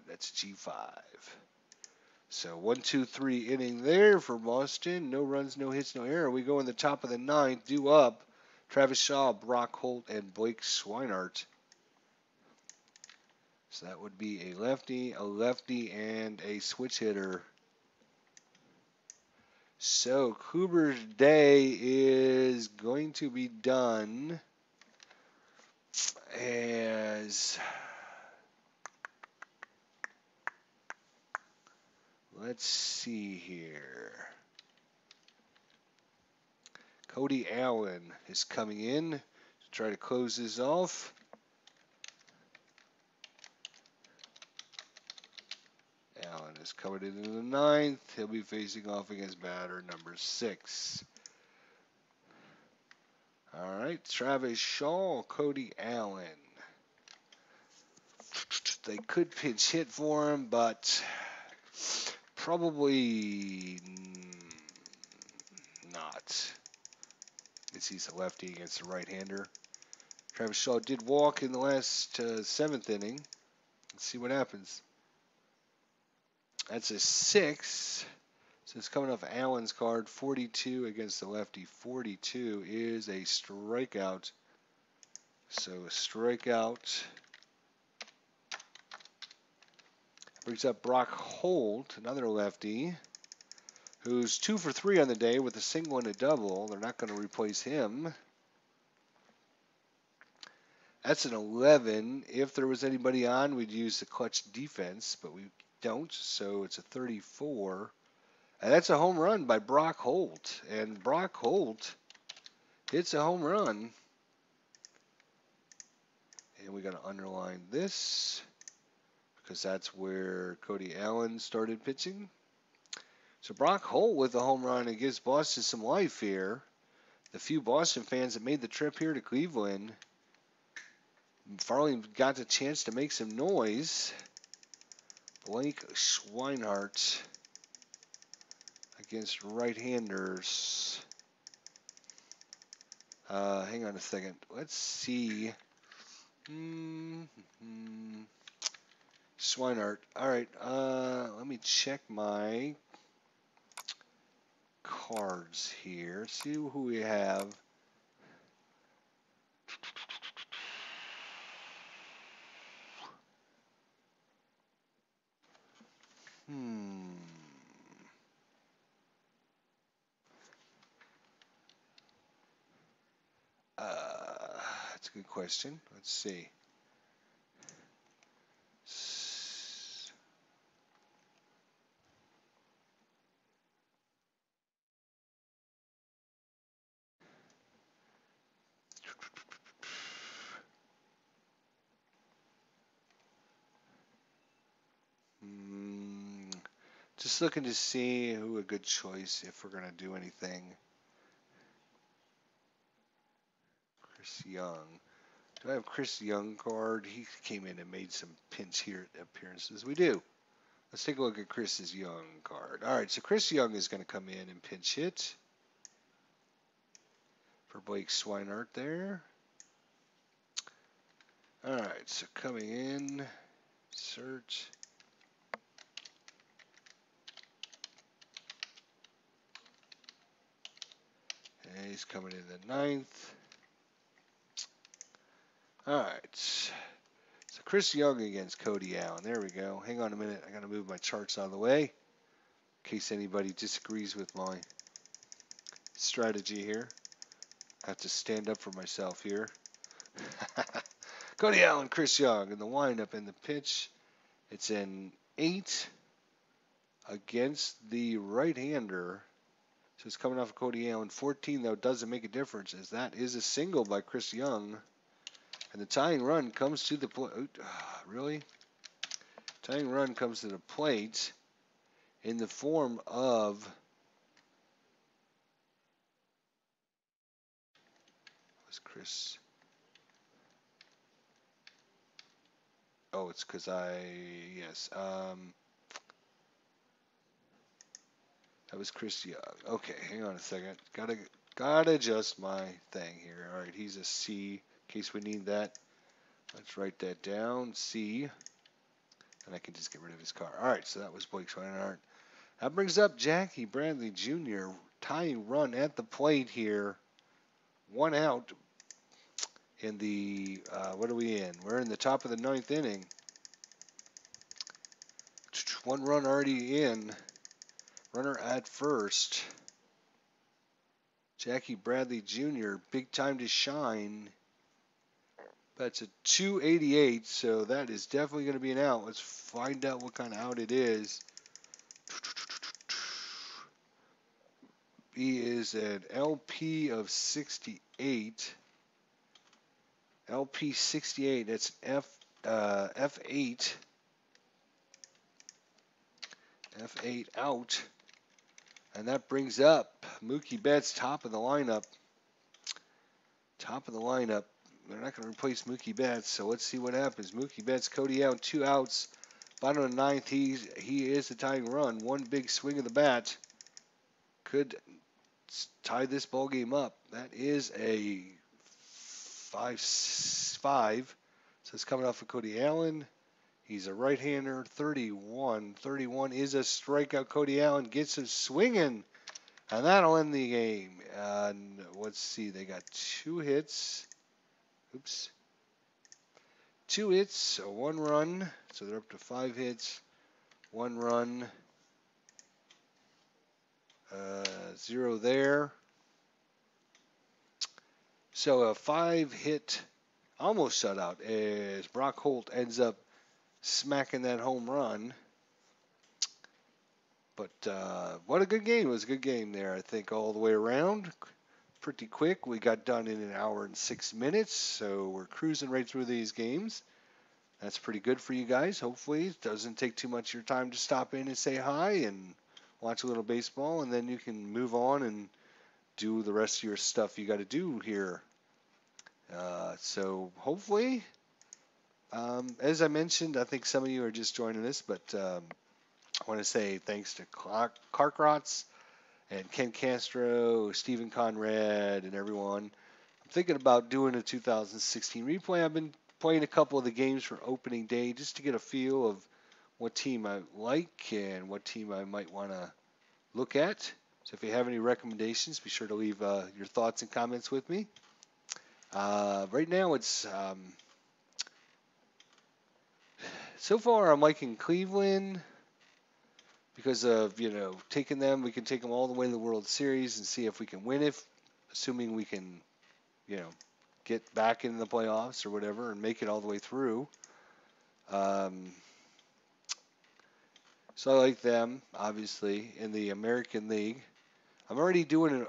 [SPEAKER 1] That's G5. So 1, 2, 3 inning there for Boston. No runs, no hits, no error. We go in the top of the 9th, due up. Travis Shaw, Brock Holt, and Blake Swinehart. So that would be a lefty, and a switch hitter. So Kluber's day is going to be done as, let's see here. Cody Allen is coming in to try to close this off. Allen is coming into the 9th. He'll be facing off against batter number 6. All right, Travis Shaw, Cody Allen. They could pinch hit for him, but probably not. He's a lefty against a right-hander. Travis Shaw did walk in the last 7th inning. Let's see what happens. That's a 6. So it's coming off Allen's card. 42 against the lefty. 42 is a strikeout. So a strikeout brings up Brock Holt, another lefty, who's 2 for 3 on the day with a single and a double. They're not going to replace him. That's an 11. If there was anybody on, we'd use the clutch defense, but we don't, so it's a 34. And that's a home run by Brock Holt. And Brock Holt hits a home run. And we got to underline this because that's where Cody Allen started pitching. So Brock Holt with a home run, and gives Boston some life here. The few Boston fans that made the trip here to Cleveland finally got the chance to make some noise. Blake Swinehart against right-handers. Hang on a second. Let's see. Swinehart. All right. Let me check my cards here. See who we have. That's a good question. Let's see. Just looking to see who a good choice if we're going to do anything. Chris Young. Do I have Chris Young card? He came in and made some pinch here appearances. We do. Let's take a look at Chris's Young card. All right, so Chris Young is going to come in and pinch hit for Blake Swinehart there. All right, so coming in, search. And he's coming in the 9th. All right. So Chris Young against Cody Allen. There we go. Hang on a minute. I got to move my charts out of the way in case anybody disagrees with my strategy here. I have to stand up for myself here. Cody Allen, Chris Young in the windup and the pitch. It's an 8 against the right-hander. So it's coming off of Cody Allen. 14, though, doesn't make a difference as that is a single by Chris Young. And the tying run comes to the plate. Really? Tying run comes to the plate in the form of. Was Chris? Oh, it's because yes. That was Chris Young. Okay, hang on a second. Gotta adjust my thing here. All right, he's a C. In case we need that, let's write that down. C. And I can just get rid of his car. All right, so that was Blake Swinehart. That brings up Jackie Bradley Jr. Tying run at the plate here. 1 out in the, what are we in? We're in the top of the 9th inning. 1 run already in. Runner at first. Jackie Bradley Jr., big time to shine. That's a 288, so that is definitely going to be an out. Let's find out what kind of out it is. He is an LP of 68. LP 68, that's F8. F8 out. And that brings up Mookie Betts, top of the lineup. Top of the lineup. They're not going to replace Mookie Betts, so let's see what happens. Mookie Betts, Cody Allen, 2 outs. Bottom of the 9th, he is the tying run. 1 big swing of the bat could tie this ball game up. That is a 5-5. So it's coming off of Cody Allen. He's a right-hander, 31. 31 is a strikeout. Cody Allen gets him swinging, and that'll end the game. And let's see, they got 2 hits. Oops. 2 hits, 1 run. So they're up to 5 hits, 1 run, 0 there. So a 5-hit almost shutout as Brock Holt ends up smacking that home run. But what a good game. It was a good game there, I think, all the way around. Pretty quick. We got done in 1 hour and 6 minutes, so we're cruising right through these games. That's pretty good for you guys, hopefully. It doesn't take too much of your time to stop in and say hi and watch a little baseball, and then you can move on and do the rest of your stuff you got to do here. So hopefully, as I mentioned, I think some of you are just joining us, but I want to say thanks to Carkrotz and Ken Castro, Stephen Conrad, and everyone. I'm thinking about doing a 2016 replay. I've been playing a couple of the games for opening day just to get a feel of what team I like and what team I might want to look at. So if you have any recommendations, be sure to leave your thoughts and comments with me. Right now it's so far I'm liking Cleveland because of, taking them. We can take them all the way to the World Series and see if we can win it, assuming we can, get back in the playoffs or whatever and make it all the way through. So I like them, obviously, in the American League. I'm already doing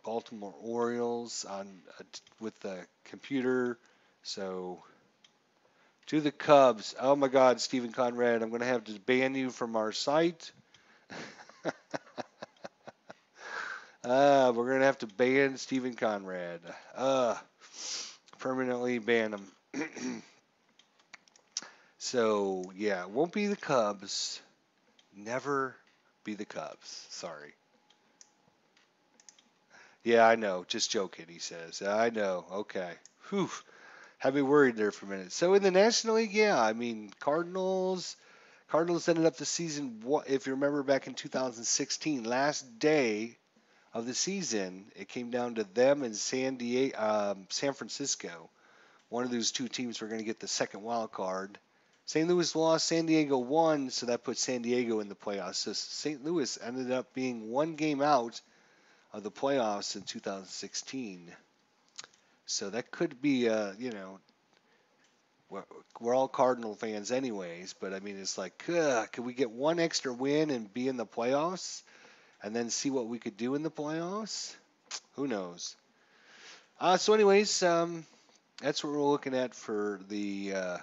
[SPEAKER 1] Baltimore Orioles with the computer, so To the Cubs. Oh my God, Stephen Conrad, I'm going to have to ban you from our site. We're going to have to ban Stephen Conrad. Permanently ban him. So, yeah, it won't be the Cubs. Never be the Cubs. Sorry. Yeah, I know. Just joking, he says. I know. Okay. Whew. Had me worried there for a minute. So in the National League, yeah, I mean, Cardinals ended up the season, if you remember back in 2016, last day of the season, it came down to them and San Francisco. One of those two teams were going to get the second wild card. St. Louis lost, San Diego won, so that put San Diego in the playoffs. So St. Louis ended up being one game out of the playoffs in 2016. So that could be, we're all Cardinal fans anyways, but I mean, it's like, could we get one extra win and be in the playoffs and then see what we could do in the playoffs? Who knows? So anyways, that's what we're looking at for the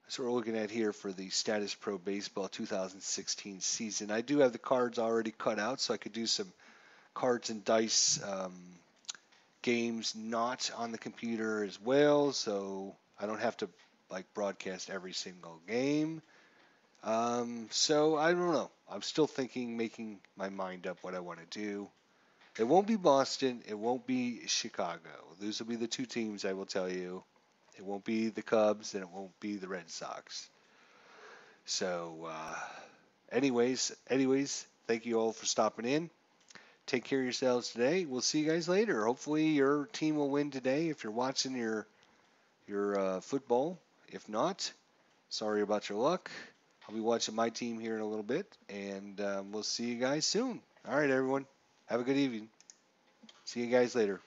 [SPEAKER 1] that's what we're looking at here for the Status Pro Baseball 2016 season. I do have the cards already cut out, so I could do some cards and dice games not on the computer as well, so I don't have to like broadcast every single game. So I don't know. I'm still thinking, making my mind up what I want to do. It won't be Boston. It won't be Chicago. Those will be the two teams I will tell you. It won't be the Cubs and it won't be the Red Sox. So, anyways, thank you all for stopping in. Take care of yourselves today. We'll see you guys later. Hopefully your team will win today if you're watching your football. If not, sorry about your luck. I'll be watching my team here in a little bit, and we'll see you guys soon. All right, everyone. Have a good evening. See you guys later.